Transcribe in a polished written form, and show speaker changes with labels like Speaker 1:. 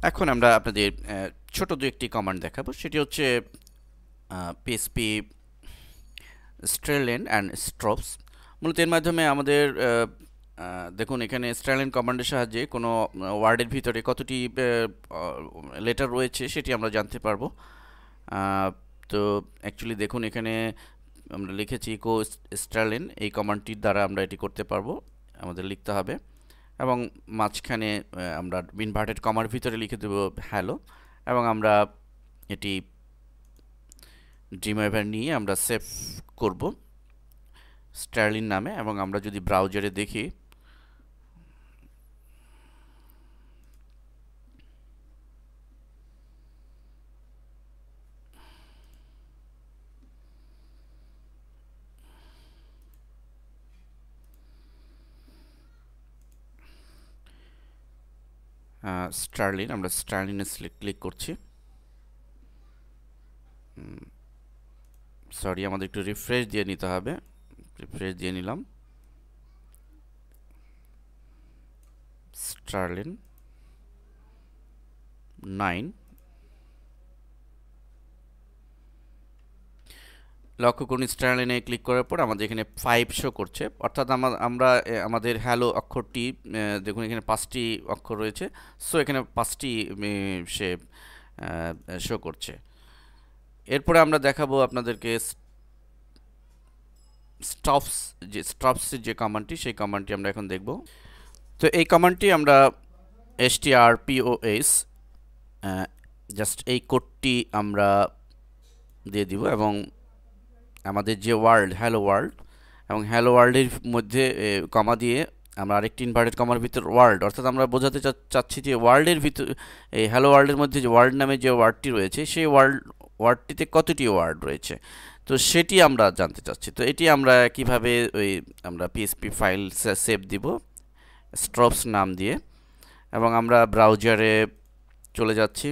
Speaker 1: এখন আমরা আপনাদের ছোট দু একটি কমান্ড দেখাবো, সেটি হচ্ছে পিএসপি স্ট্রেলেন অ্যান্ড স্ট্রপস। মূলত এর মাধ্যমে আমাদের দেখুন এখানে স্ট্রেলেন কমান্ডের সাহায্যে কোনো ওয়ার্ডের ভিতরে কতটি লেটার রয়েছে সেটি আমরা জানতে পারবো। তো অ্যাকচুয়ালি দেখুন এখানে আমরা লিখেছি ইকো স্ট্রেলেন, এই কমান্ডটির দ্বারা আমরা এটি করতে পারবো। আমাদের লিখতে হবে এবং মাঝখানে আমরা ইনভার্টেড কমার ভিতরে লিখে দেব হ্যালো, এবং আমরা এটি ড্রিমওয়েভার নিয়ে আমরা সেভ করব স্টার্লিন নামে। এবং আমরা যদি ব্রাউজারে দেখি, স্টার্লিন, আমরা স্টার্লিনে ক্লিক করছি। সরি, আমাদের একটু রিফ্রেশ দিয়ে নিতে হবে। রিফ্রেশ দিয়ে নিলাম। স্টার্লিন 9, লক্ষ্য করুন স্টার্লিনে ক্লিক করার পর আমাদের এখানে 5 শো করছে, অর্থাৎ আমরা আমাদের হ্যালো অক্ষরটি দেখুন এখানে 5টি অক্ষর রয়েছে, সো এখানে 5টি সে শো করছে। এরপরে আমরা দেখাবো আপনাদেরকে স্টপসের যে কমান্ডটি, সেই কমান্ডটি আমরা এখন দেখব। তো এই কমান্ডটি আমরা strpos জাস্ট এই কোডটি আমরা দিয়ে দিব এবং আমাদের যে ওয়ার্ল্ড হ্যালো ওয়ার্ল্ড এবং হ্যালো ওয়ার্ল্ডের মধ্যে কমা দিয়ে আমরা আরেকটি ইনভার্টেড কমার ভিতর ওয়ার্ল্ড, অর্থাৎ আমরা বোঝাতে চাচ্ছি যে ওয়ার্ল্ডের ভিতর এই হ্যালো ওয়ার্ল্ডের মধ্যে যে ওয়ার্ল্ড নামে যে ওয়ার্ডটি রয়েছে সেই ওয়ার্ডটিতে কতটি ওয়ার্ড রয়েছে, তো সেটি আমরা জানতে চাচ্ছি। তো এটি আমরা কিভাবে আমরা পিএসপি ফাইল সেভ দিব স্ট্রপস নাম দিয়ে, এবং আমরা ব্রাউজারে চলে যাচ্ছি।